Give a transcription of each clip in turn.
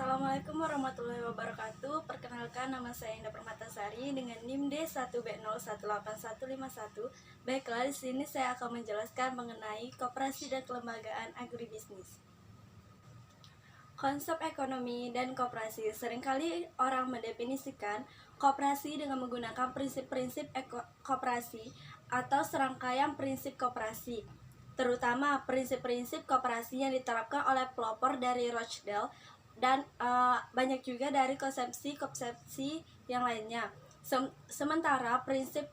Assalamualaikum warahmatullahi wabarakatuh. Perkenalkan, nama saya Indah Permatasari dengan NIM D1B018151. Baiklah, di sini saya akan menjelaskan mengenai koperasi dan kelembagaan agribisnis. Konsep ekonomi dan koperasi. Seringkali orang mendefinisikan koperasi dengan menggunakan prinsip-prinsip koperasi atau serangkaian prinsip koperasi, terutama prinsip-prinsip koperasi yang diterapkan oleh pelopor dari Rochdale dan banyak juga dari konsepsi yang lainnya. Sementara prinsip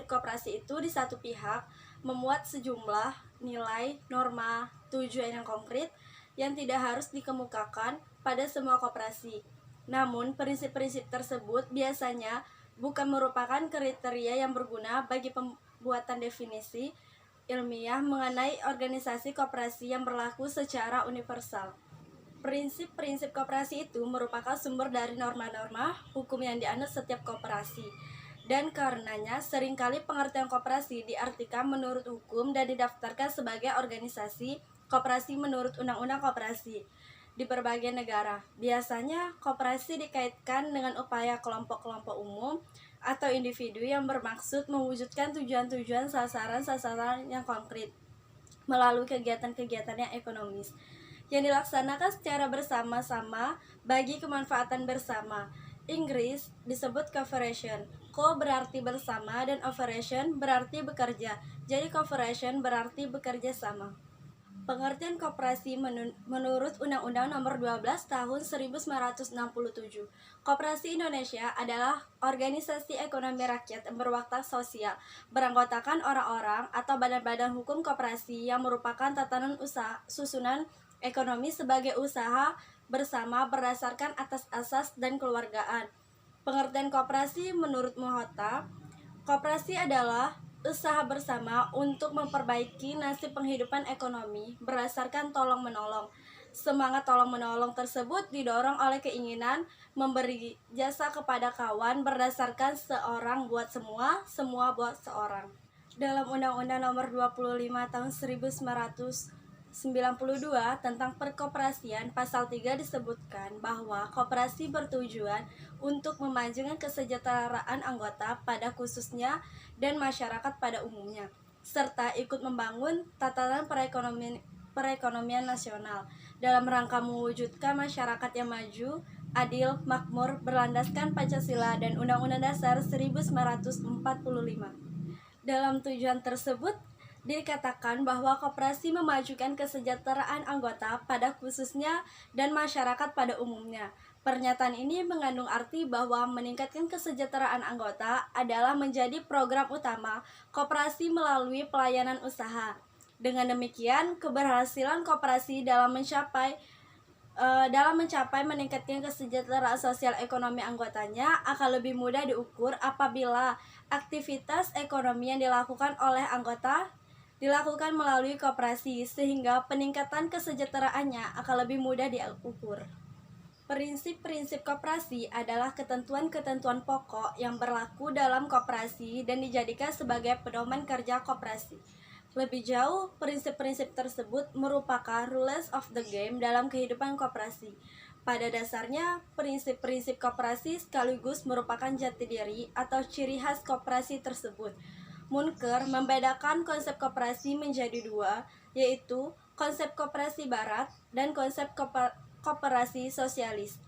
koperasi itu di satu pihak memuat sejumlah nilai, norma, tujuan yang konkret yang tidak harus dikemukakan pada semua koperasi. Namun, prinsip-prinsip tersebut biasanya bukan merupakan kriteria yang berguna bagi pembuatan definisi ilmiah mengenai organisasi koperasi yang berlaku secara universal. Prinsip-prinsip koperasi itu merupakan sumber dari norma-norma hukum yang dianut setiap koperasi. Dan karenanya seringkali pengertian koperasi diartikan menurut hukum dan didaftarkan sebagai organisasi koperasi menurut Undang-Undang Koperasi di berbagai negara. Biasanya koperasi dikaitkan dengan upaya kelompok-kelompok umum atau individu yang bermaksud mewujudkan tujuan-tujuan sasaran-sasaran yang konkret melalui kegiatan-kegiatan yang ekonomis yang dilaksanakan secara bersama-sama bagi kemanfaatan bersama. Inggris disebut cooperation. Co berarti bersama dan operation berarti bekerja. Jadi cooperation berarti bekerja sama. Pengertian koperasi menurut Undang-Undang Nomor 12 Tahun 1967. Koperasi Indonesia adalah organisasi ekonomi rakyat yang berwatak sosial, beranggotakan orang-orang atau badan-badan hukum koperasi yang merupakan tatanan usaha susunan ekonomi sebagai usaha bersama berdasarkan atas asas dan keluargaan. Pengertian koperasi menurut Mohota, koperasi adalah usaha bersama untuk memperbaiki nasib penghidupan ekonomi berdasarkan tolong-menolong. Semangat tolong-menolong tersebut didorong oleh keinginan memberi jasa kepada kawan berdasarkan seorang buat semua, semua buat seorang. Dalam Undang-Undang Nomor 25 Tahun 1992 tentang perkoperasian, pasal 3 disebutkan bahwa koperasi bertujuan untuk memajukan kesejahteraan anggota pada khususnya dan masyarakat pada umumnya, serta ikut membangun tatanan perekonomian nasional dalam rangka mewujudkan masyarakat yang maju, adil, makmur, berlandaskan Pancasila dan Undang-Undang Dasar 1945. Dalam tujuan tersebut dikatakan bahwa koperasi memajukan kesejahteraan anggota pada khususnya dan masyarakat pada umumnya. Pernyataan ini mengandung arti bahwa meningkatkan kesejahteraan anggota adalah menjadi program utama koperasi melalui pelayanan usaha. Dengan demikian, keberhasilan koperasi dalam mencapai meningkatkan kesejahteraan sosial ekonomi anggotanya akan lebih mudah diukur apabila aktivitas ekonomi yang dilakukan oleh anggota dilakukan melalui koperasi, sehingga peningkatan kesejahteraannya akan lebih mudah diukur. Prinsip-prinsip koperasi adalah ketentuan-ketentuan pokok yang berlaku dalam koperasi dan dijadikan sebagai pedoman kerja koperasi. Lebih jauh, prinsip-prinsip tersebut merupakan rules of the game dalam kehidupan koperasi. Pada dasarnya, prinsip-prinsip koperasi sekaligus merupakan jati diri atau ciri khas koperasi tersebut. Munker membedakan konsep koperasi menjadi dua, yaitu konsep koperasi barat dan konsep koperasi sosialis.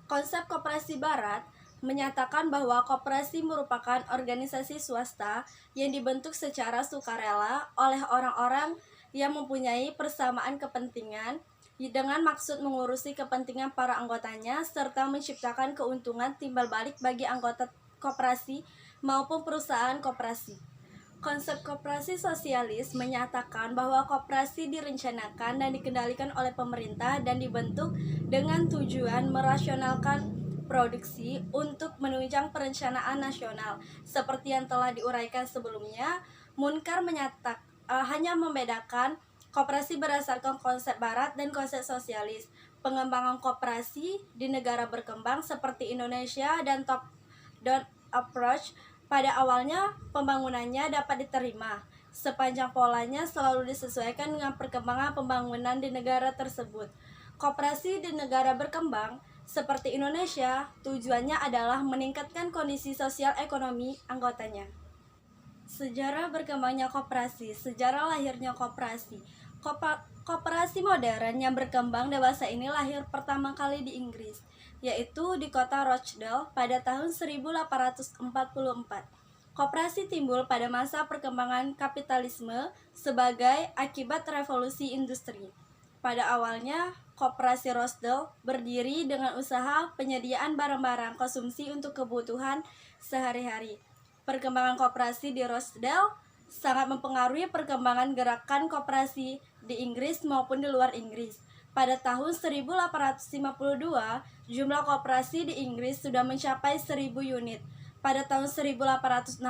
Konsep koperasi barat menyatakan bahwa koperasi merupakan organisasi swasta yang dibentuk secara sukarela oleh orang-orang yang mempunyai persamaan kepentingan dengan maksud mengurusi kepentingan para anggotanya serta menciptakan keuntungan timbal balik bagi anggota koperasi maupun perusahaan koperasi. Konsep koperasi sosialis menyatakan bahwa koperasi direncanakan dan dikendalikan oleh pemerintah dan dibentuk dengan tujuan merasionalkan produksi untuk menunjang perencanaan nasional. Seperti yang telah diuraikan sebelumnya, Munker hanya membedakan koperasi berdasarkan konsep barat dan konsep sosialis. Pengembangan koperasi di negara berkembang seperti Indonesia dan top-down approach pada awalnya pembangunannya dapat diterima sepanjang polanya selalu disesuaikan dengan perkembangan pembangunan di negara tersebut. Koperasi di negara berkembang seperti Indonesia tujuannya adalah meningkatkan kondisi sosial ekonomi anggotanya. Sejarah berkembangnya koperasi, sejarah lahirnya koperasi. Koperasi modern yang berkembang dewasa ini lahir pertama kali di Inggris, yaitu di kota Rochdale pada tahun 1844. Koperasi timbul pada masa perkembangan kapitalisme sebagai akibat revolusi industri. Pada awalnya, Koperasi Rochdale berdiri dengan usaha penyediaan barang-barang konsumsi untuk kebutuhan sehari-hari. Perkembangan koperasi di Rochdale sangat mempengaruhi perkembangan gerakan koperasi di Inggris maupun di luar Inggris. Pada tahun 1852, jumlah koperasi di Inggris sudah mencapai 1.000 unit. Pada tahun 1862,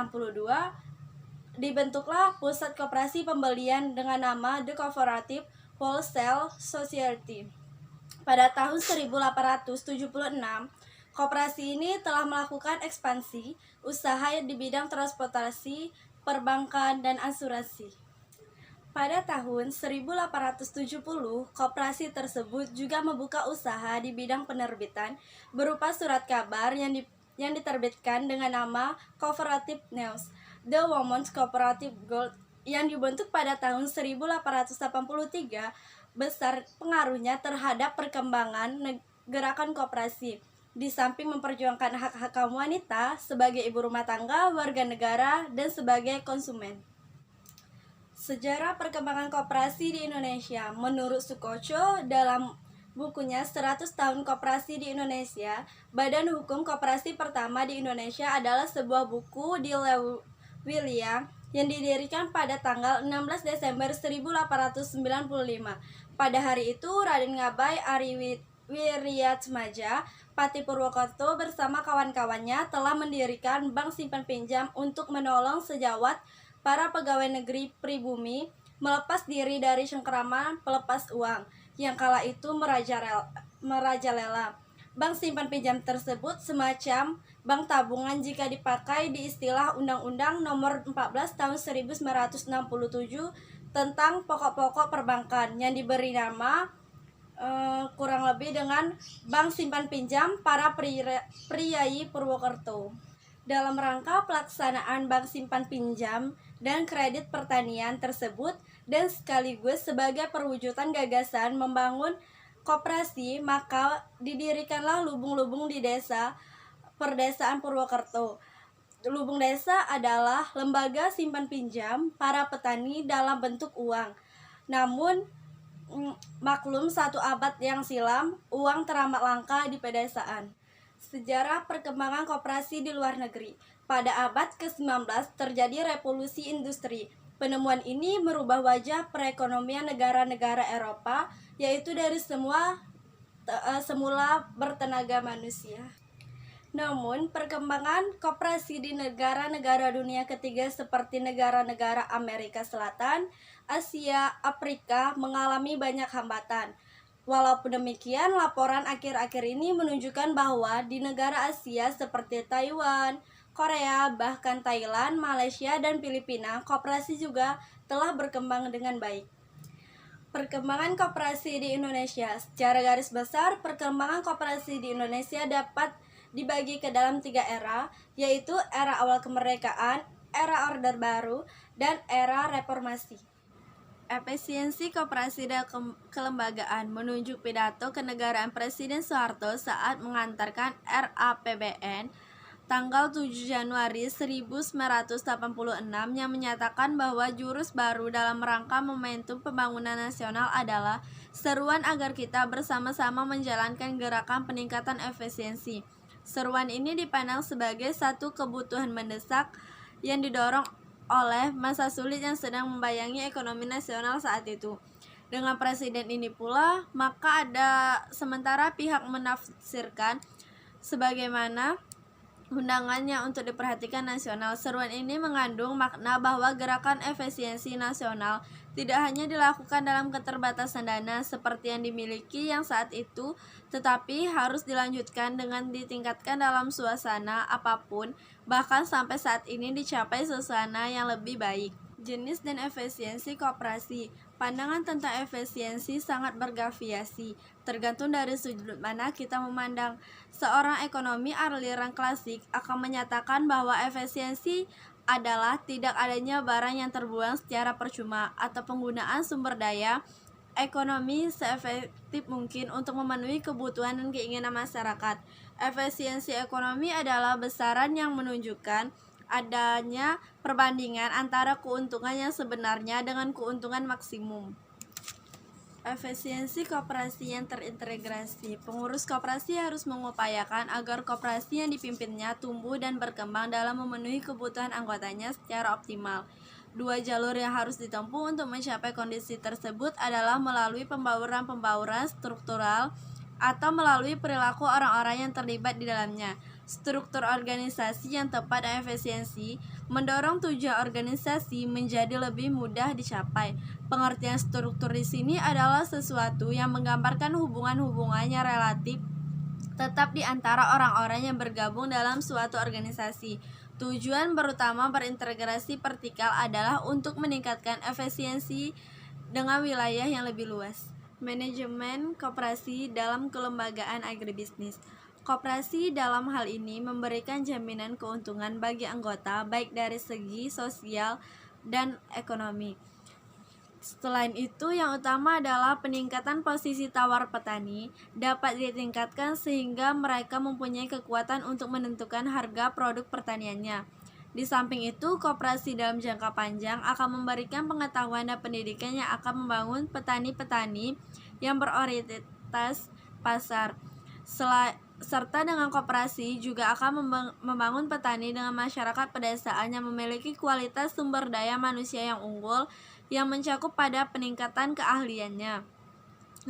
dibentuklah pusat koperasi pembelian dengan nama The Cooperative Wholesale Society. Pada tahun 1876, koperasi ini telah melakukan ekspansi usaha di bidang transportasi, perbankan, dan asuransi. Pada tahun 1870, koperasi tersebut juga membuka usaha di bidang penerbitan berupa surat kabar yang diterbitkan dengan nama Cooperative News, The Women's Cooperative Guild, yang dibentuk pada tahun 1883, besar pengaruhnya terhadap perkembangan gerakan koperasi. Di samping memperjuangkan hak-hak kaum wanita sebagai ibu rumah tangga, warga negara, dan sebagai konsumen. Sejarah perkembangan koperasi di Indonesia. Menurut Sukoco, dalam bukunya 100 tahun koperasi di Indonesia, Badan Hukum Koperasi pertama di Indonesia adalah sebuah buku di William yang didirikan pada tanggal 16 Desember 1895. Pada hari itu, Raden Ngabay Wiryatmaja Pati Purwokerto bersama kawan-kawannya telah mendirikan Bank Simpan Pinjam untuk menolong sejawat para pegawai negeri pribumi melepas diri dari cengkeraman pelepas uang yang kala itu merajalela. Bank simpan pinjam tersebut semacam bank tabungan jika dipakai di istilah Undang-Undang Nomor 14 Tahun 1967 tentang pokok-pokok perbankan yang diberi nama kurang lebih dengan Bank Simpan Pinjam para Priyayi Purwokerto. Dalam rangka pelaksanaan Bank Simpan Pinjam dan kredit pertanian tersebut dan sekaligus sebagai perwujudan gagasan membangun koperasi, maka didirikanlah lubung-lubung di desa perdesaan Purwokerto. Lubung desa adalah lembaga simpan pinjam para petani dalam bentuk uang. Namun maklum 1 abad yang silam, uang teramat langka di pedesaan. Sejarah perkembangan koperasi di luar negeri. Pada abad ke-19 terjadi revolusi industri. Penemuan ini merubah wajah perekonomian negara-negara Eropa, yaitu dari semula bertenaga manusia. Namun, perkembangan koperasi di negara-negara dunia ketiga seperti negara-negara Amerika Selatan, Asia, Afrika mengalami banyak hambatan. Walaupun demikian, laporan akhir-akhir ini menunjukkan bahwa di negara Asia seperti Taiwan, Korea, bahkan Thailand, Malaysia, dan Filipina, koperasi juga telah berkembang dengan baik. Perkembangan koperasi di Indonesia. Secara garis besar, perkembangan koperasi di Indonesia dapat dibagi ke dalam 3 era, yaitu era awal kemerdekaan, era Orde Baru, dan era reformasi. Efisiensi koperasi dan kelembagaan menunjuk pidato kenegaraan Presiden Soeharto saat mengantarkan RAPBN tanggal 7 Januari 1986 yang menyatakan bahwa jurus baru dalam rangka momentum pembangunan nasional adalah seruan agar kita bersama-sama menjalankan gerakan peningkatan efisiensi. Seruan ini dipandang sebagai satu kebutuhan mendesak yang didorong oleh masa sulit yang sedang membayangi ekonomi nasional saat itu. Dengan presiden ini pula, maka ada sementara pihak menafsirkan sebagaimana undangannya untuk diperhatikan nasional. Seruan ini mengandung makna bahwa gerakan efisiensi nasional tidak hanya dilakukan dalam keterbatasan dana seperti yang dimiliki yang saat itu, tetapi harus dilanjutkan dengan ditingkatkan dalam suasana apapun, bahkan sampai saat ini dicapai suasana yang lebih baik. Jenis dan efisiensi koperasi. Pandangan tentang efisiensi sangat bervariasi, tergantung dari sudut mana kita memandang. Seorang ekonomi aliran klasik akan menyatakan bahwa efisiensi adalah tidak adanya barang yang terbuang secara percuma atau penggunaan sumber daya ekonomi seefektif mungkin untuk memenuhi kebutuhan dan keinginan masyarakat. Efisiensi ekonomi adalah besaran yang menunjukkan adanya perbandingan antara keuntungan yang sebenarnya dengan keuntungan maksimum. Efisiensi koperasi yang terintegrasi. Pengurus koperasi harus mengupayakan agar koperasi yang dipimpinnya tumbuh dan berkembang dalam memenuhi kebutuhan anggotanya secara optimal. Dua jalur yang harus ditempuh untuk mencapai kondisi tersebut adalah melalui pembauran struktural atau melalui perilaku orang-orang yang terlibat di dalamnya. Struktur organisasi yang tepat dan efisiensi mendorong tujuan organisasi menjadi lebih mudah dicapai. Pengertian struktur di sini adalah sesuatu yang menggambarkan hubungan-hubungan yang relatif tetap di antara orang-orang yang bergabung dalam suatu organisasi. Tujuan pertama berintegrasi vertikal adalah untuk meningkatkan efisiensi dengan wilayah yang lebih luas. Manajemen koperasi dalam kelembagaan agribisnis. Koperasi dalam hal ini memberikan jaminan keuntungan bagi anggota baik dari segi sosial dan ekonomi. Selain itu, yang utama adalah peningkatan posisi tawar petani dapat ditingkatkan sehingga mereka mempunyai kekuatan untuk menentukan harga produk pertaniannya. Di samping itu, koperasi dalam jangka panjang akan memberikan pengetahuan dan pendidikan yang akan membangun petani-petani yang berorientasi pasar. Serta dengan koperasi juga akan membangun petani dengan masyarakat pedesaan yang memiliki kualitas sumber daya manusia yang unggul yang mencakup pada peningkatan keahliannya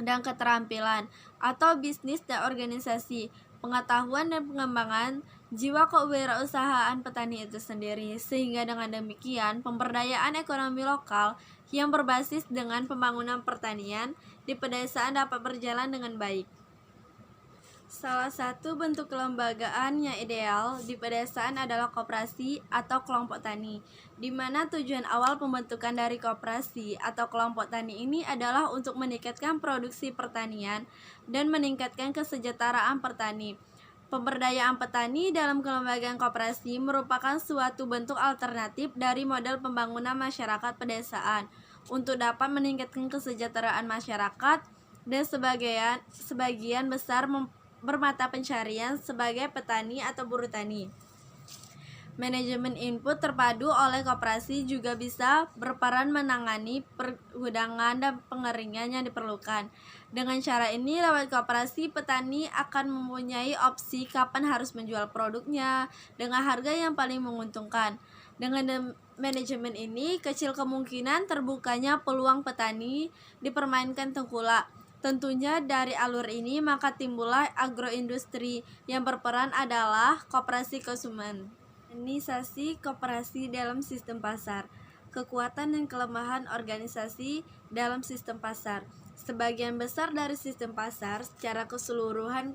dan keterampilan atau bisnis dan organisasi, pengetahuan dan pengembangan jiwa kewirausahaan petani itu sendiri, sehingga dengan demikian pemberdayaan ekonomi lokal yang berbasis dengan pembangunan pertanian di pedesaan dapat berjalan dengan baik. Salah satu bentuk kelembagaan yang ideal di pedesaan adalah koperasi atau kelompok tani, di mana tujuan awal pembentukan dari koperasi atau kelompok tani ini adalah untuk meningkatkan produksi pertanian dan meningkatkan kesejahteraan petani. Pemberdayaan petani dalam kelembagaan koperasi merupakan suatu bentuk alternatif dari model pembangunan masyarakat pedesaan untuk dapat meningkatkan kesejahteraan masyarakat dan sebagian besar bermata pencarian sebagai petani atau buruh tani. Manajemen input terpadu oleh koperasi juga bisa berperan menangani pergudangan dan pengeringan yang diperlukan. Dengan cara ini, lewat koperasi, petani akan mempunyai opsi kapan harus menjual produknya dengan harga yang paling menguntungkan. Dengan manajemen ini, kecil kemungkinan terbukanya peluang petani dipermainkan tengkulak. Tentunya dari alur ini maka timbullah agroindustri yang berperan adalah koperasi konsumen. Organisasi koperasi dalam sistem pasar. Kekuatan dan kelemahan organisasi dalam sistem pasar. Sebagian besar dari sistem pasar secara keseluruhan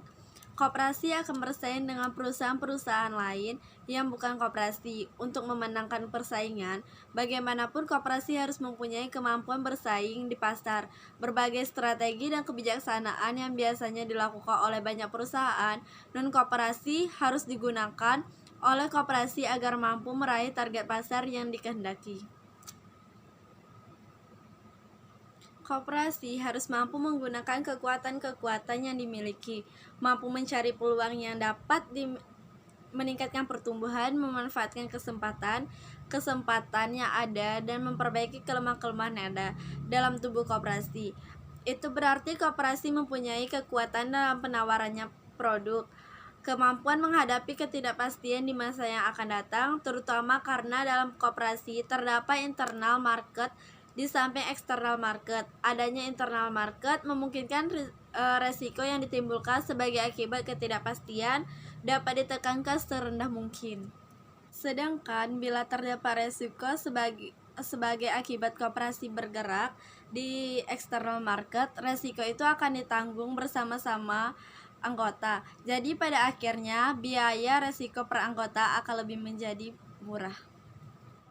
koperasi akan bersaing dengan perusahaan-perusahaan lain yang bukan koperasi. Untuk memenangkan persaingan, bagaimanapun koperasi harus mempunyai kemampuan bersaing di pasar. Berbagai strategi dan kebijaksanaan yang biasanya dilakukan oleh banyak perusahaan non-koperasi harus digunakan oleh koperasi agar mampu meraih target pasar yang dikehendaki. Koperasi harus mampu menggunakan kekuatan-kekuatan yang dimiliki, mampu mencari peluang yang dapat meningkatkan pertumbuhan, memanfaatkan kesempatan yang ada, dan memperbaiki kelemahan-kelemahan yang ada dalam tubuh koperasi. Itu berarti koperasi mempunyai kekuatan dalam penawarannya produk, kemampuan menghadapi ketidakpastian di masa yang akan datang, terutama karena dalam koperasi terdapat internal market di samping eksternal market. Adanya internal market memungkinkan resiko yang ditimbulkan sebagai akibat ketidakpastian dapat ditekankan serendah mungkin. Sedangkan bila terdapat resiko sebagai akibat koperasi bergerak di eksternal market, resiko itu akan ditanggung bersama-sama anggota. Jadi pada akhirnya biaya resiko per anggota akan lebih menjadi murah.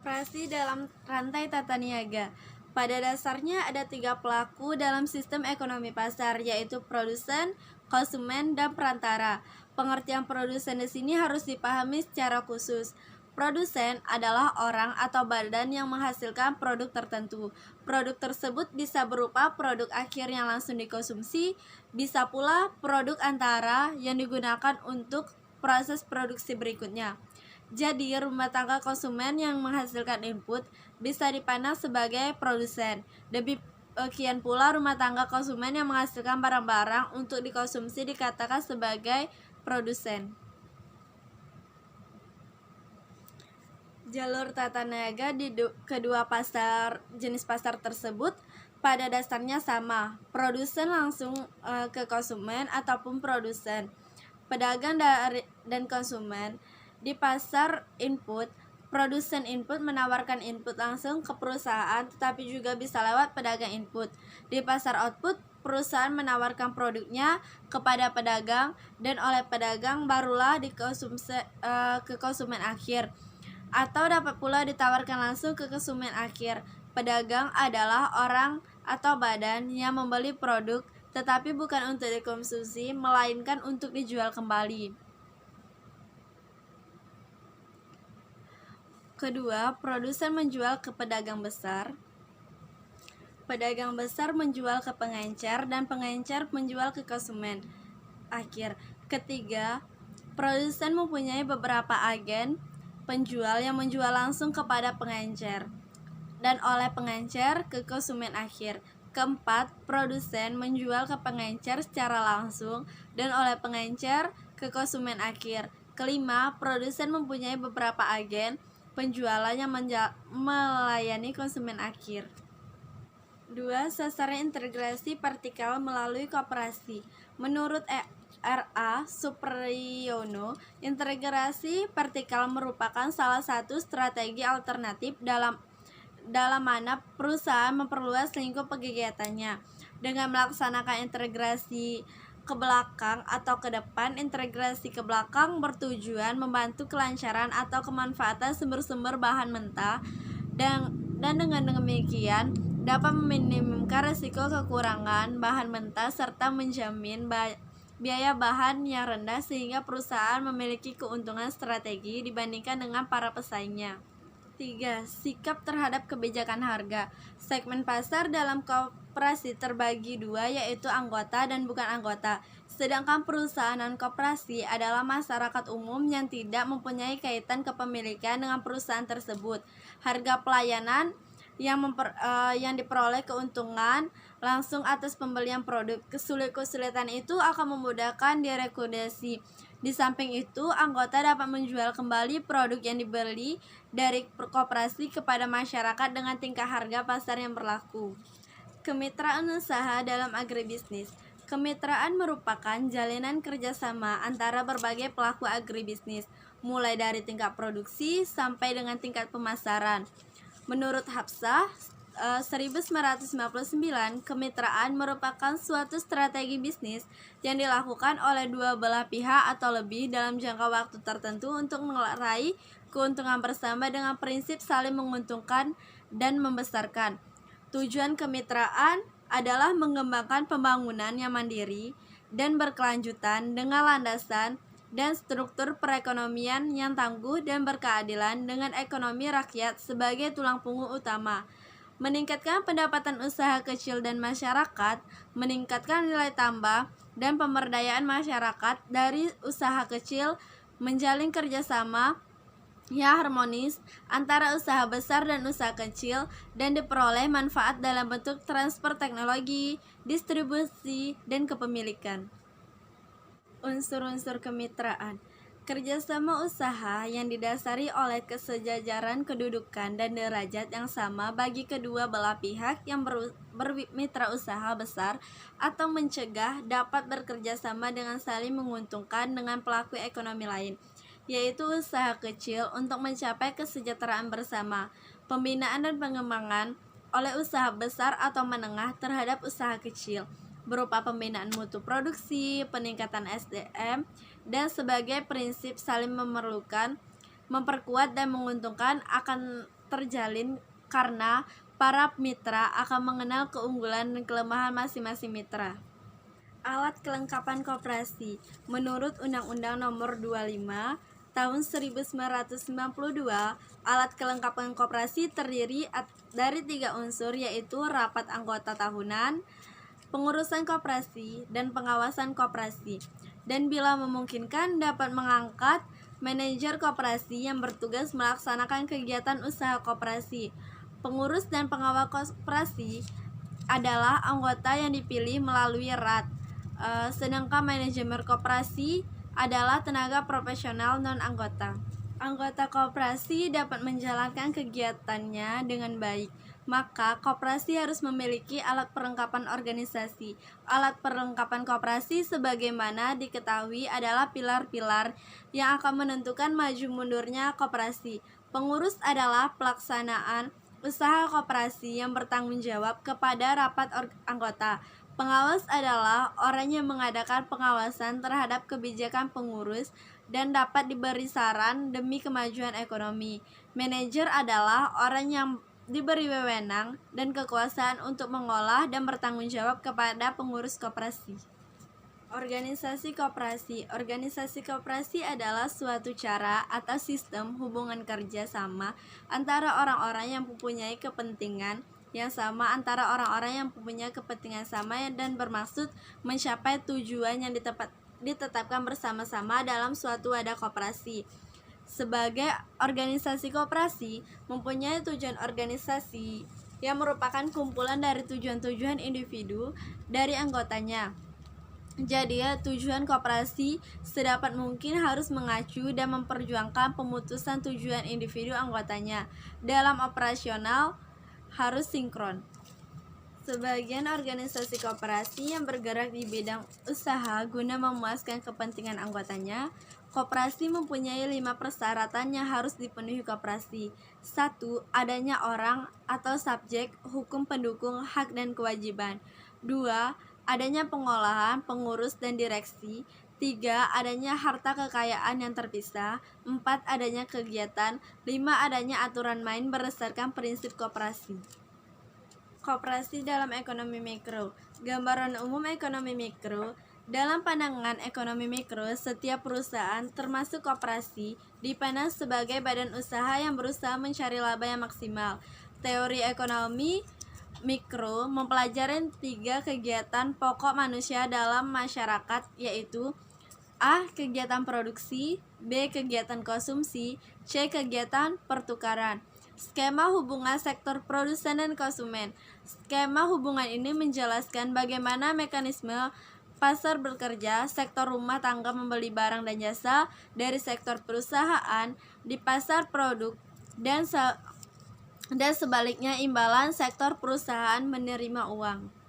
Koperasi dalam rantai tata niaga. Pada dasarnya ada 3 pelaku dalam sistem ekonomi pasar, yaitu produsen, konsumen, dan perantara. Pengertian produsen di sini harus dipahami secara khusus. Produsen adalah orang atau badan yang menghasilkan produk tertentu. Produk tersebut bisa berupa produk akhir yang langsung dikonsumsi, bisa pula produk antara yang digunakan untuk proses produksi berikutnya. Jadi, rumah tangga konsumen yang menghasilkan input bisa dipandang sebagai produsen. Demikian pula rumah tangga konsumen yang menghasilkan barang-barang untuk dikonsumsi dikatakan sebagai produsen. Jalur tata niaga di kedua jenis pasar tersebut pada dasarnya sama, produsen langsung ke konsumen ataupun produsen. Pedagang dan konsumen. Di pasar input, produsen input menawarkan input langsung ke perusahaan, tetapi juga bisa lewat pedagang input. Di pasar output, perusahaan menawarkan produknya kepada pedagang, dan oleh pedagang barulah dikonsumsi ke konsumen akhir, atau dapat pula ditawarkan langsung ke konsumen akhir. Pedagang adalah orang atau badan yang membeli produk, tetapi bukan untuk dikonsumsi, melainkan untuk dijual kembali. Kedua, produsen menjual ke pedagang besar. Pedagang besar menjual ke pengencer, dan pengencer menjual ke konsumen akhir. Ketiga, produsen mempunyai beberapa agen penjual yang menjual langsung kepada pengencer dan oleh pengencer ke konsumen akhir. Keempat, produsen menjual ke pengencer secara langsung dan oleh pengencer ke konsumen akhir. Kelima, produsen mempunyai beberapa agen penjualan yang melayani konsumen akhir. 2. Sasaran integrasi vertikal melalui koperasi. Menurut R.A. Supriyono, integrasi vertikal merupakan salah satu strategi alternatif dalam mana perusahaan memperluas lingkup kegiatannya. Dengan melaksanakan integrasi ke belakang atau ke depan, integrasi ke belakang bertujuan membantu kelancaran atau kemanfaatan sumber-sumber bahan mentah, dan dengan demikian dapat meminimumkan risiko kekurangan bahan mentah serta menjamin biaya bahan yang rendah, sehingga perusahaan memiliki keuntungan strategi dibandingkan dengan para pesaingnya. 3. Sikap terhadap kebijakan harga. Segmen pasar dalam koperasi terbagi dua, yaitu anggota dan bukan anggota. Sedangkan perusahaan non-koperasi adalah masyarakat umum yang tidak mempunyai kaitan kepemilikan dengan perusahaan tersebut. Harga pelayanan yang diperoleh keuntungan langsung atas pembelian produk. Kesulitan itu akan memudahkan direkomendasi. Di samping itu, anggota dapat menjual kembali produk yang dibeli dari koperasi kepada masyarakat dengan tingkat harga pasar yang berlaku. Kemitraan usaha dalam agribisnis. Kemitraan merupakan jalinan kerjasama antara berbagai pelaku agribisnis, mulai dari tingkat produksi sampai dengan tingkat pemasaran. Menurut Hafsah 1999, kemitraan merupakan suatu strategi bisnis yang dilakukan oleh dua belah pihak atau lebih dalam jangka waktu tertentu untuk meraih keuntungan bersama dengan prinsip saling menguntungkan dan membesarkan. Tujuan kemitraan adalah mengembangkan pembangunan yang mandiri dan berkelanjutan dengan landasan dan struktur perekonomian yang tangguh dan berkeadilan dengan ekonomi rakyat sebagai tulang punggung utama. Meningkatkan pendapatan usaha kecil dan masyarakat, meningkatkan nilai tambah dan pemberdayaan masyarakat dari usaha kecil, menjalin kerjasama yang harmonis antara usaha besar dan usaha kecil, dan diperoleh manfaat dalam bentuk transfer teknologi, distribusi, dan kepemilikan. Unsur-unsur kemitraan. Kerjasama usaha yang didasari oleh kesejajaran kedudukan dan derajat yang sama bagi kedua belah pihak yang bermitra usaha besar atau mencegah dapat bekerjasama dengan saling menguntungkan dengan pelaku ekonomi lain, yaitu usaha kecil, untuk mencapai kesejahteraan bersama. Pembinaan dan pengembangan oleh usaha besar atau menengah terhadap usaha kecil berupa pembinaan mutu produksi, peningkatan SDM, dan sebagai prinsip saling memerlukan, memperkuat dan menguntungkan akan terjalin karena para mitra akan mengenal keunggulan dan kelemahan masing-masing mitra. Alat kelengkapan koperasi. Menurut Undang-Undang Nomor 25 Tahun 1992, alat kelengkapan koperasi terdiri dari 3 unsur, yaitu rapat anggota tahunan, pengurusan koperasi, dan pengawasan koperasi. Dan bila memungkinkan dapat mengangkat manajer koperasi yang bertugas melaksanakan kegiatan usaha koperasi. Pengurus dan pengawal koperasi adalah anggota yang dipilih melalui RAT. Sedangkan manajemen koperasi adalah tenaga profesional non-anggota. Anggota koperasi dapat menjalankan kegiatannya dengan baik, maka koperasi harus memiliki alat perlengkapan organisasi. Alat perlengkapan koperasi sebagaimana diketahui adalah pilar-pilar yang akan menentukan maju mundurnya koperasi. Pengurus adalah pelaksanaan usaha koperasi yang bertanggung jawab kepada rapat anggota. Pengawas adalah orang yang mengadakan pengawasan terhadap kebijakan pengurus dan dapat diberi saran demi kemajuan ekonomi. Manajer adalah orang yang diberi wewenang dan kekuasaan untuk mengolah dan bertanggung jawab kepada pengurus koperasi. Organisasi koperasi. Organisasi koperasi adalah suatu cara atau sistem hubungan kerja sama antara orang-orang yang mempunyai kepentingan yang sama antara orang-orang yang mempunyai kepentingan sama dan bermaksud mencapai tujuan yang ditetapkan bersama-sama dalam suatu wadah koperasi. Sebagai organisasi koperasi mempunyai tujuan organisasi yang merupakan kumpulan dari tujuan-tujuan individu dari anggotanya. Jadi, tujuan koperasi sedapat mungkin harus mengacu dan memperjuangkan pemutusan tujuan individu anggotanya. Dalam operasional harus sinkron. Sebagian organisasi koperasi yang bergerak di bidang usaha guna memuaskan kepentingan anggotanya. Koperasi mempunyai 5 persyaratan yang harus dipenuhi koperasi. 1. Adanya orang atau subjek hukum pendukung hak dan kewajiban. 2. Adanya pengolahan, pengurus, dan direksi. 3. Adanya harta kekayaan yang terpisah. 4. Adanya kegiatan. 5. Adanya aturan main berdasarkan prinsip koperasi. Koperasi dalam ekonomi mikro. Gambaran umum ekonomi mikro. Dalam pandangan ekonomi mikro, setiap perusahaan termasuk koperasi dipandang sebagai badan usaha yang berusaha mencari laba yang maksimal. Teori ekonomi mikro mempelajari 3 kegiatan pokok manusia dalam masyarakat, yaitu A. Kegiatan produksi, B. Kegiatan konsumsi, C. Kegiatan pertukaran. Skema hubungan sektor produsen dan konsumen. Skema hubungan ini menjelaskan bagaimana mekanisme pasar bekerja, sektor rumah tangga membeli barang dan jasa dari sektor perusahaan di pasar produk, dan sebaliknya imbalan sektor perusahaan menerima uang.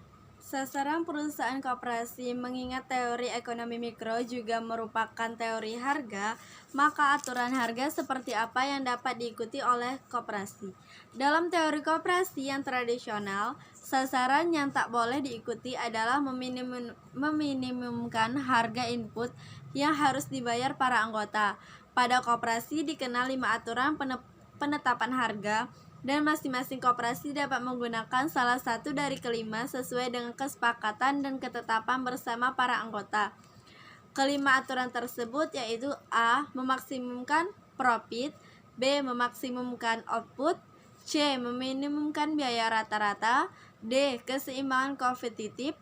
Sasaran perusahaan koperasi. Mengingat teori ekonomi mikro juga merupakan teori harga, maka aturan harga seperti apa yang dapat diikuti oleh koperasi. Dalam teori koperasi yang tradisional, sasaran yang tak boleh diikuti adalah meminimumkan harga input yang harus dibayar para anggota. Pada koperasi dikenal 5 aturan penetapan harga, dan masing-masing koperasi dapat menggunakan salah satu dari kelima sesuai dengan kesepakatan dan ketetapan bersama para anggota. Kelima aturan tersebut yaitu A. Memaksimumkan profit, B. Memaksimumkan output, C. Meminimumkan biaya rata-rata, D. Keseimbangan kompetitif,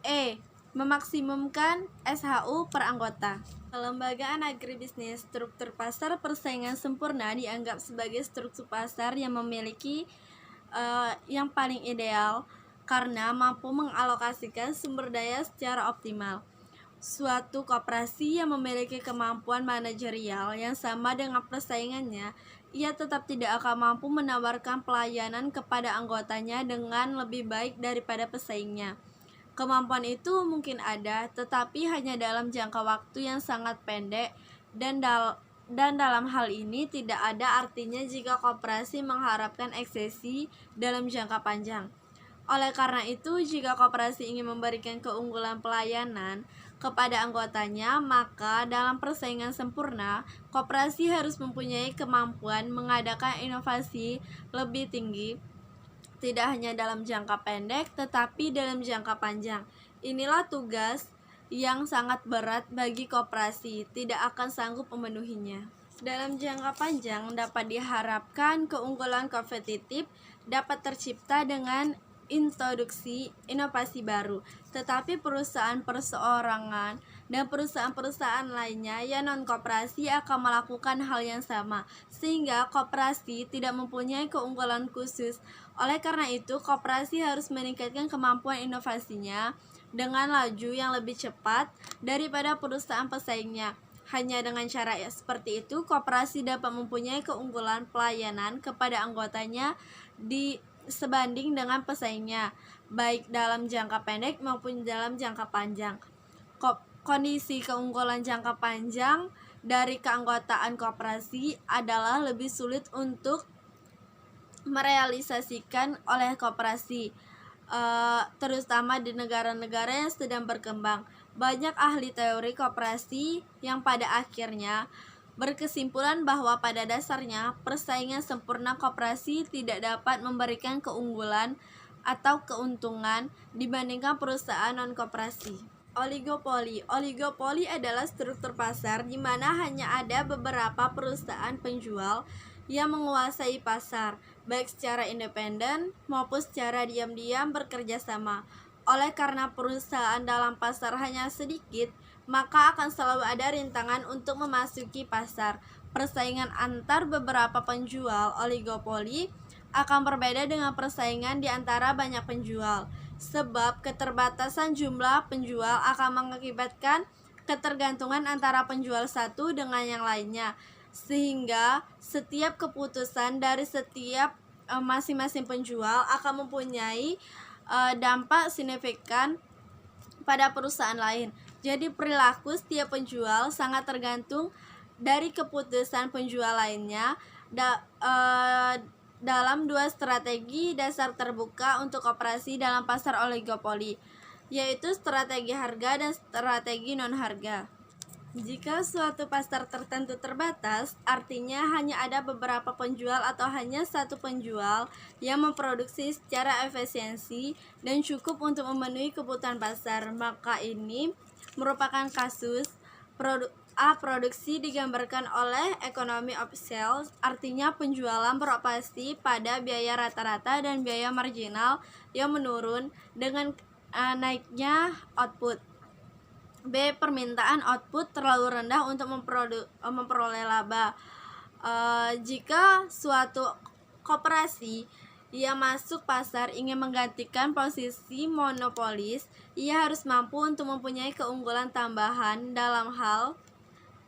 E. Memaksimumkan SHU per anggota. Kelembagaan agribisnis. Struktur pasar persaingan sempurna dianggap sebagai struktur pasar yang memiliki yang paling ideal karena mampu mengalokasikan sumber daya secara optimal. Suatu koperasi yang memiliki kemampuan manajerial yang sama dengan persaingannya, ia tetap tidak akan mampu menawarkan pelayanan kepada anggotanya dengan lebih baik daripada pesaingnya. Kemampuan itu mungkin ada, tetapi hanya dalam jangka waktu yang sangat pendek, dan dalam hal ini tidak ada artinya jika koperasi mengharapkan eksesi dalam jangka panjang. Oleh karena itu, jika koperasi ingin memberikan keunggulan pelayanan kepada anggotanya, maka dalam persaingan sempurna, koperasi harus mempunyai kemampuan mengadakan inovasi lebih tinggi tidak hanya dalam jangka pendek tetapi dalam jangka panjang. Inilah tugas yang sangat berat bagi koperasi, tidak akan sanggup memenuhinya. Dalam jangka panjang dapat diharapkan keunggulan kompetitif dapat tercipta dengan introduksi inovasi baru, tetapi perusahaan perseorangan dan perusahaan-perusahaan lainnya yang non-koperasi akan melakukan hal yang sama, sehingga koperasi tidak mempunyai keunggulan khusus. Oleh karena itu, koperasi harus meningkatkan kemampuan inovasinya dengan laju yang lebih cepat daripada perusahaan pesaingnya. Hanya dengan cara seperti itu, koperasi dapat mempunyai keunggulan pelayanan kepada anggotanya sebanding dengan pesaingnya, baik dalam jangka pendek maupun dalam jangka panjang. Kondisi keunggulan jangka panjang dari keanggotaan koperasi adalah lebih sulit untuk merealisasikan oleh koperasi, terutama di negara-negara yang sedang berkembang. Banyak ahli teori koperasi yang pada akhirnya berkesimpulan bahwa pada dasarnya persaingan sempurna koperasi tidak dapat memberikan keunggulan atau keuntungan dibandingkan perusahaan non-koperasi. Oligopoli. Oligopoli adalah struktur pasar di mana hanya ada beberapa perusahaan penjual yang menguasai pasar, baik secara independen maupun secara diam-diam bekerja sama. Oleh karena perusahaan dalam pasar hanya sedikit, maka akan selalu ada rintangan untuk memasuki pasar. Persaingan antar beberapa penjual oligopoli akan berbeda dengan persaingan di antara banyak penjual, sebab keterbatasan jumlah penjual akan mengakibatkan ketergantungan antara penjual satu dengan yang lainnya, sehingga setiap keputusan dari setiap masing-masing penjual akan mempunyai dampak signifikan pada perusahaan lain. Jadi perilaku setiap penjual sangat tergantung dari keputusan penjual lainnya dalam dua strategi dasar terbuka untuk operasi dalam pasar oligopoli, yaitu strategi harga dan strategi non-harga. Jika suatu pasar tertentu terbatas, artinya hanya ada beberapa penjual atau hanya satu penjual yang memproduksi secara efisiensi dan cukup untuk memenuhi kebutuhan pasar, maka ini merupakan kasus produksi digambarkan oleh economy of scale, artinya penjualan beroperasi pada biaya rata-rata dan biaya marginal yang menurun dengan naiknya output. B. Permintaan output terlalu rendah untuk memperoleh laba. Jika suatu koperasi yang masuk pasar ingin menggantikan posisi monopolis, ia harus mampu untuk mempunyai keunggulan tambahan dalam hal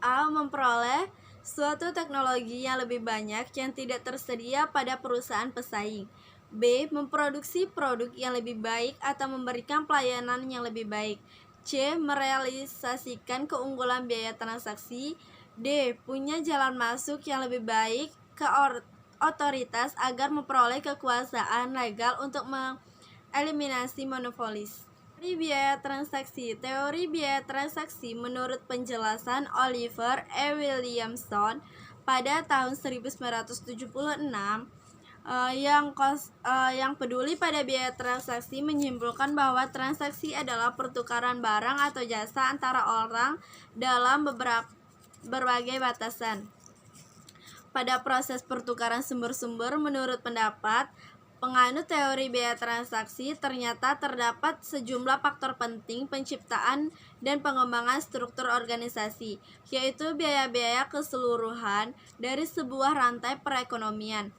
A. Memperoleh suatu teknologi yang lebih banyak yang tidak tersedia pada perusahaan pesaing. B. Memproduksi produk yang lebih baik atau memberikan pelayanan yang lebih baik. C. Merealisasikan keunggulan biaya transaksi. D. Punya jalan masuk yang lebih baik ke otoritas agar memperoleh kekuasaan legal untuk mengeliminasi monopolis. Teori biaya transaksi. Teori biaya transaksi menurut penjelasan Oliver E. Williamson pada tahun 1976, yang peduli pada biaya transaksi menyimpulkan bahwa transaksi adalah pertukaran barang atau jasa antara orang dalam berbagai batasan. Pada proses pertukaran sumber-sumber, menurut pendapat penganut teori biaya transaksi, ternyata terdapat sejumlah faktor penting penciptaan dan pengembangan struktur organisasi, yaitu biaya-biaya keseluruhan dari sebuah rantai perekonomian.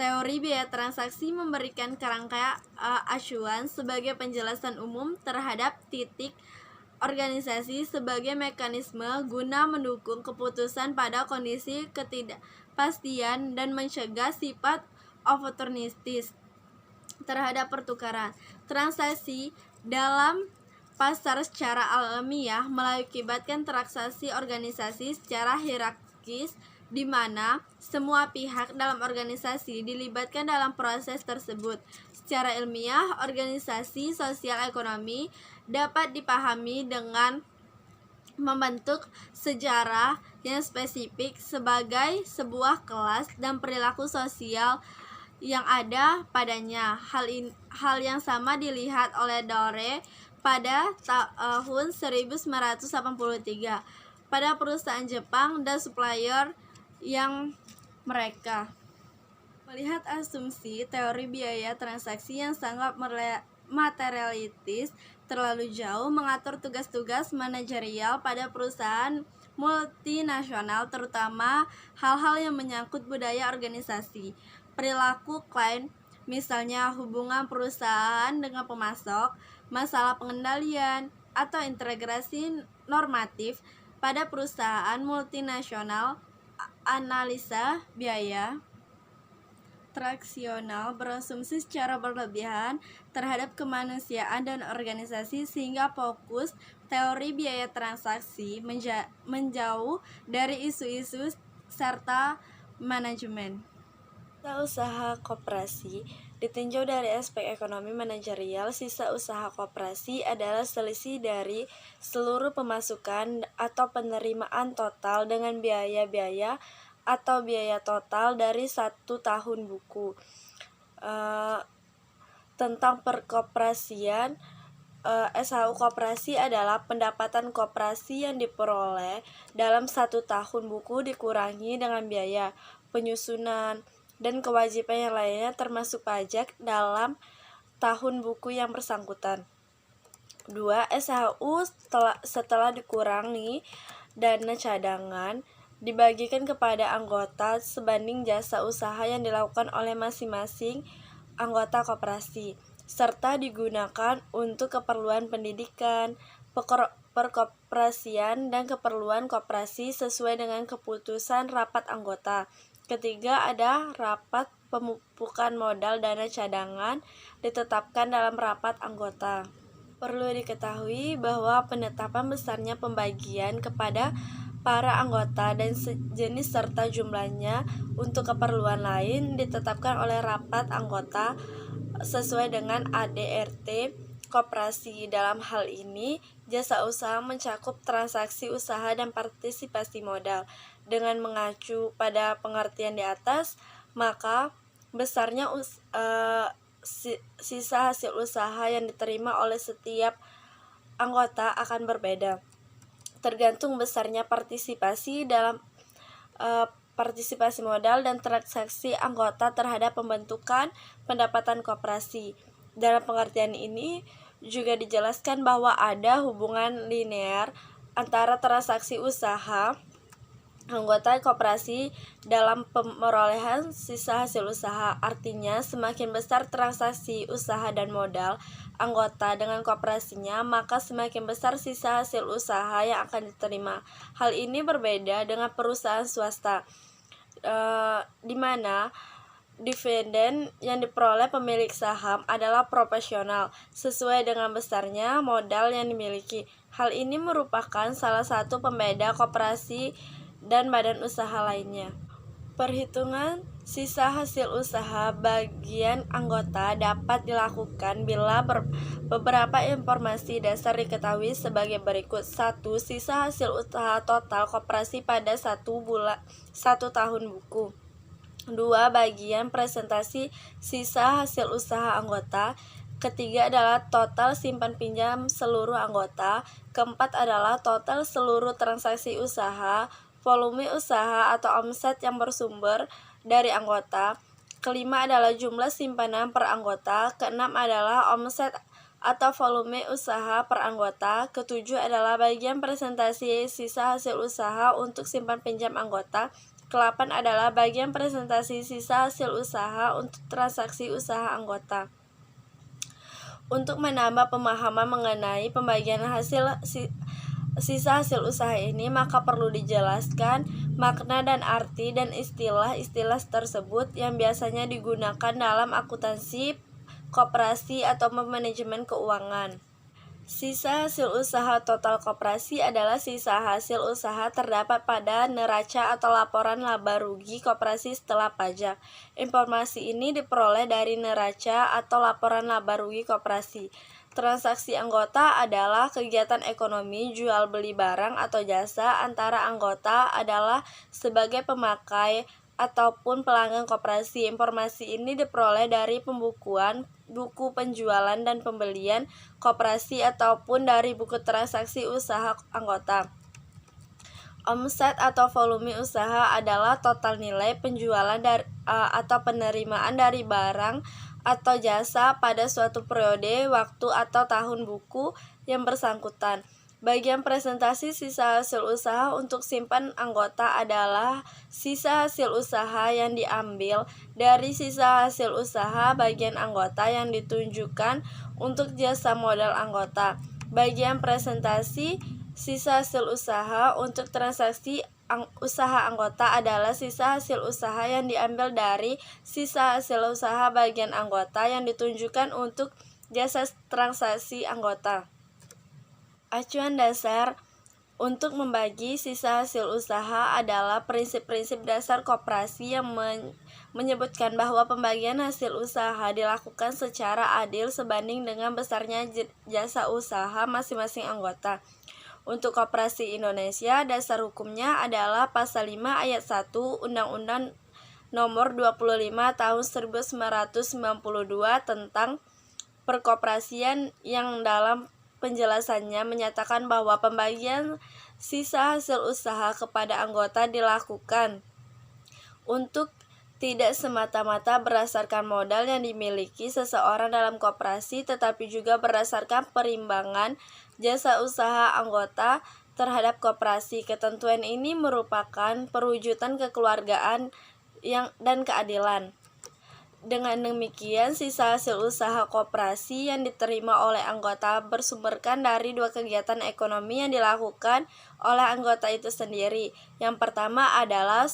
Teori biaya transaksi memberikan kerangka acuan sebagai penjelasan umum terhadap titik organisasi sebagai mekanisme guna mendukung keputusan pada kondisi ketidakpastian dan mencegah sifat oportunistis terhadap pertukaran transaksi dalam pasar secara alamiah mengakibatkan transaksi organisasi secara hierarkis di mana semua pihak dalam organisasi dilibatkan dalam proses tersebut. Secara ilmiah, organisasi sosial ekonomi dapat dipahami dengan membentuk sejarah yang spesifik sebagai sebuah kelas dan perilaku sosial yang ada padanya. Hal yang sama dilihat oleh Dore pada tahun 1983 pada perusahaan Jepang dan supplier yang mereka melihat asumsi teori biaya transaksi yang sangat materialistis terlalu jauh mengatur tugas-tugas manajerial pada perusahaan multinasional, terutama hal-hal yang menyangkut budaya organisasi, perilaku klien, misalnya hubungan perusahaan dengan pemasok, masalah pengendalian, atau integrasi normatif pada perusahaan multinasional. Analisa biaya transaksional berasumsi secara berlebihan terhadap kemanusiaan dan organisasi sehingga fokus teori biaya transaksi menjauh dari isu-isu serta manajemen. Usaha koperasi ditinjau dari aspek ekonomi manajerial. Sisa usaha koperasi adalah selisih dari seluruh pemasukan atau penerimaan total dengan biaya-biaya atau biaya total dari 1 tahun buku. Tentang perkoperasian, SHU koperasi adalah pendapatan koperasi yang diperoleh dalam 1 tahun buku dikurangi dengan biaya penyusunan dan kewajiban yang lainnya termasuk pajak dalam tahun buku yang bersangkutan. 2. SHU setelah dikurangi dana cadangan dibagikan kepada anggota sebanding jasa usaha yang dilakukan oleh masing-masing anggota koperasi, serta digunakan untuk keperluan pendidikan, perkoperasian, dan keperluan koperasi sesuai dengan keputusan rapat anggota. Ketiga, ada rapat pemupukan modal dana cadangan ditetapkan dalam rapat anggota. Perlu diketahui bahwa penetapan besarnya pembagian kepada para anggota dan sejenis serta jumlahnya untuk keperluan lain ditetapkan oleh rapat anggota sesuai dengan ADRT koperasi. Dalam hal ini, jasa usaha mencakup transaksi usaha dan partisipasi modal. Dengan mengacu pada pengertian di atas, maka besarnya sisa hasil usaha yang diterima oleh setiap anggota akan berbeda, tergantung besarnya partisipasi dalam partisipasi modal dan transaksi anggota terhadap pembentukan pendapatan koperasi. Dalam pengertian ini juga dijelaskan bahwa ada hubungan linear antara transaksi usaha anggota koperasi dalam perolehan sisa hasil usaha. Artinya, semakin besar transaksi usaha dan modal anggota dengan koperasinya, maka semakin besar sisa hasil usaha yang akan diterima. Hal ini berbeda dengan perusahaan swasta, di mana dividen yang diperoleh pemilik saham adalah proporsional sesuai dengan besarnya modal yang dimiliki. Hal ini merupakan salah satu pembeda koperasi dan badan usaha lainnya. Perhitungan sisa hasil usaha bagian anggota dapat dilakukan bila beberapa informasi dasar diketahui sebagai berikut. 1. Sisa hasil usaha total koperasi pada 1 tahun buku. 2. Bagian presentasi sisa hasil usaha anggota. Ketiga adalah total simpan pinjam seluruh anggota. Keempat adalah total seluruh transaksi usaha, volume usaha atau omset yang bersumber dari anggota. Kelima adalah jumlah simpanan per anggota. Keenam adalah omset atau volume usaha per anggota. Ketujuh adalah bagian presentasi sisa hasil usaha untuk simpan pinjam anggota. Ke-8 adalah bagian presentasi sisa hasil usaha untuk transaksi usaha anggota. Untuk menambah pemahaman mengenai pembagian sisa hasil usaha ini, maka perlu dijelaskan makna dan arti dan istilah-istilah tersebut yang biasanya digunakan dalam akuntansi koperasi atau manajemen keuangan. Sisa hasil usaha total koperasi adalah sisa hasil usaha terdapat pada neraca atau laporan laba rugi koperasi setelah pajak. Informasi ini diperoleh dari neraca atau laporan laba rugi koperasi. Transaksi anggota adalah kegiatan ekonomi jual beli barang atau jasa antara anggota adalah sebagai pemakai ataupun pelanggan koperasi. Informasi ini diperoleh dari pembukuan, buku penjualan dan pembelian koperasi ataupun dari buku transaksi usaha anggota. Omset atau volume usaha adalah total nilai penjualan atau penerimaan dari barang atau jasa pada suatu periode waktu atau tahun buku yang bersangkutan. Bagian presentasi sisa hasil usaha untuk simpan anggota adalah sisa hasil usaha yang diambil dari sisa hasil usaha bagian anggota yang ditunjukkan untuk jasa modal anggota. Bagian presentasi sisa hasil usaha untuk transaksi usaha anggota adalah sisa hasil usaha yang diambil dari sisa hasil usaha bagian anggota yang ditunjukkan untuk jasa transaksi anggota. Acuan dasar untuk membagi sisa hasil usaha adalah prinsip-prinsip dasar koperasi yang menyebutkan bahwa pembagian hasil usaha dilakukan secara adil sebanding dengan besarnya jasa usaha masing-masing anggota. Untuk Koperasi Indonesia, dasar hukumnya adalah Pasal 5 Ayat 1 Undang-Undang Nomor 25 Tahun 1992 tentang Perkoperasian, yang dalam penjelasannya menyatakan bahwa pembagian sisa hasil usaha kepada anggota dilakukan untuk tidak semata-mata berdasarkan modal yang dimiliki seseorang dalam koperasi, tetapi juga berdasarkan perimbangan jasa usaha anggota terhadap koperasi. Ketentuan ini merupakan perwujudan kekeluargaan dan keadilan. Dengan demikian, sisa hasil usaha koperasi yang diterima oleh anggota bersumberkan dari dua kegiatan ekonomi yang dilakukan oleh anggota itu sendiri. Yang pertama adalah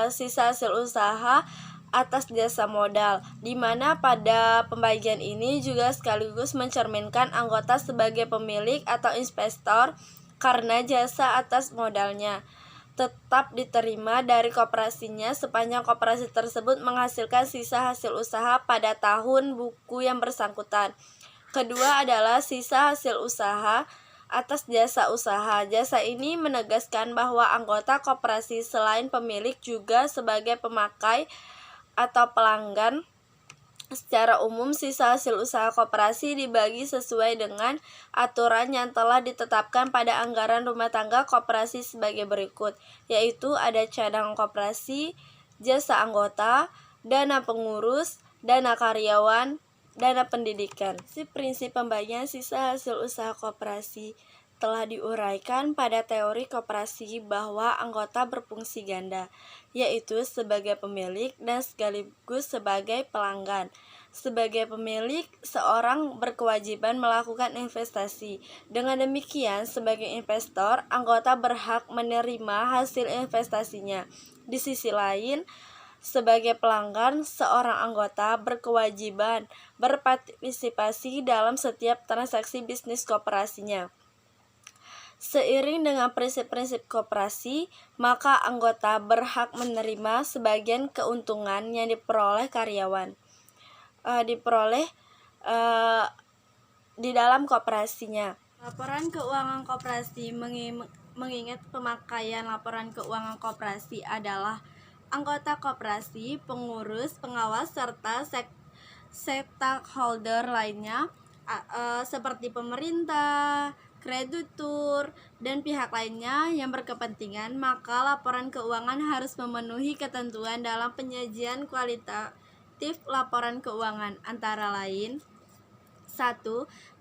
sisa hasil usaha atas jasa modal, di mana pada pembagian ini juga sekaligus mencerminkan anggota sebagai pemilik atau investor karena jasa atas modalnya tetap diterima dari koperasinya sepanjang koperasi tersebut menghasilkan sisa hasil usaha pada tahun buku yang bersangkutan. Kedua adalah sisa hasil usaha atas jasa usaha. Jasa ini menegaskan bahwa anggota koperasi selain pemilik juga sebagai pemakai atau pelanggan. Secara umum, sisa hasil usaha koperasi dibagi sesuai dengan aturan yang telah ditetapkan pada anggaran rumah tangga koperasi sebagai berikut, yaitu ada cadangan koperasi, jasa anggota, dana pengurus, dana karyawan, dana pendidikan. Prinsip pembagian sisa hasil usaha koperasi telah diuraikan pada teori koperasi bahwa anggota berfungsi ganda, yaitu sebagai pemilik dan sekaligus sebagai pelanggan. Sebagai pemilik, seorang berkewajiban melakukan investasi. Dengan demikian, sebagai investor, anggota berhak menerima hasil investasinya. Di sisi lain, sebagai pelanggan, seorang anggota berkewajiban berpartisipasi dalam setiap transaksi bisnis koperasinya. Seiring dengan prinsip-prinsip koperasi, maka anggota berhak menerima sebagian keuntungan yang diperoleh karyawan, di dalam koperasinya. Laporan keuangan koperasi mengingat pemakaian laporan keuangan koperasi adalah anggota koperasi, pengurus, pengawas, serta stakeholder lainnya seperti pemerintah, kreditur, dan pihak lainnya yang berkepentingan, maka laporan keuangan harus memenuhi ketentuan dalam penyajian kualitatif laporan keuangan, antara lain 1.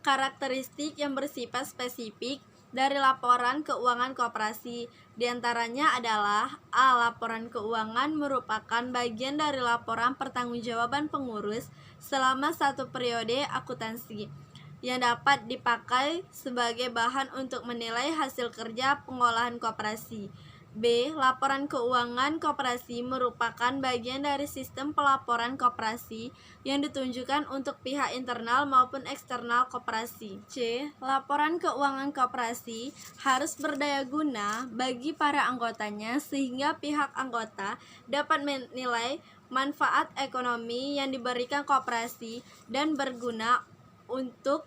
Karakteristik yang bersifat spesifik dari laporan keuangan koperasi. Di antaranya adalah A. Laporan keuangan merupakan bagian dari laporan pertanggungjawaban pengurus selama satu periode akuntansi yang dapat dipakai sebagai bahan untuk menilai hasil kerja pengolahan koperasi. B. Laporan keuangan koperasi merupakan bagian dari sistem pelaporan koperasi yang ditunjukkan untuk pihak internal maupun eksternal koperasi. C. Laporan keuangan koperasi harus berdaya guna bagi para anggotanya sehingga pihak anggota dapat menilai manfaat ekonomi yang diberikan koperasi dan berguna untuk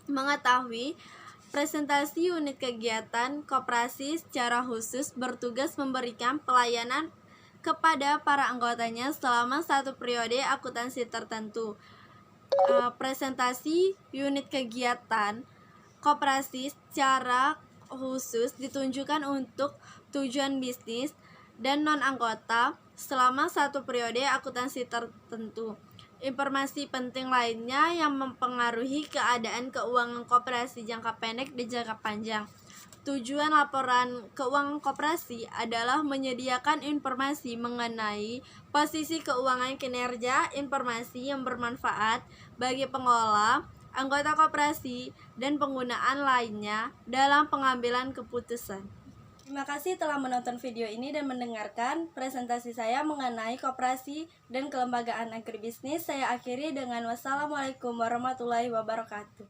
mengetahui presentasi unit kegiatan koperasi secara khusus bertugas memberikan pelayanan kepada para anggotanya selama satu periode akuntansi tertentu. Presentasi unit kegiatan koperasi secara khusus ditunjukkan untuk tujuan bisnis dan non-anggota selama satu periode akuntansi tertentu. Informasi penting lainnya yang mempengaruhi keadaan keuangan koperasi jangka pendek dan jangka panjang. Tujuan laporan keuangan koperasi adalah menyediakan informasi mengenai posisi keuangan kinerja, informasi yang bermanfaat bagi pengelola, anggota koperasi, dan penggunaan lainnya dalam pengambilan keputusan. Terima kasih telah menonton video ini dan mendengarkan presentasi saya mengenai koperasi dan kelembagaan agribisnis. Saya akhiri dengan wassalamualaikum warahmatullahi wabarakatuh.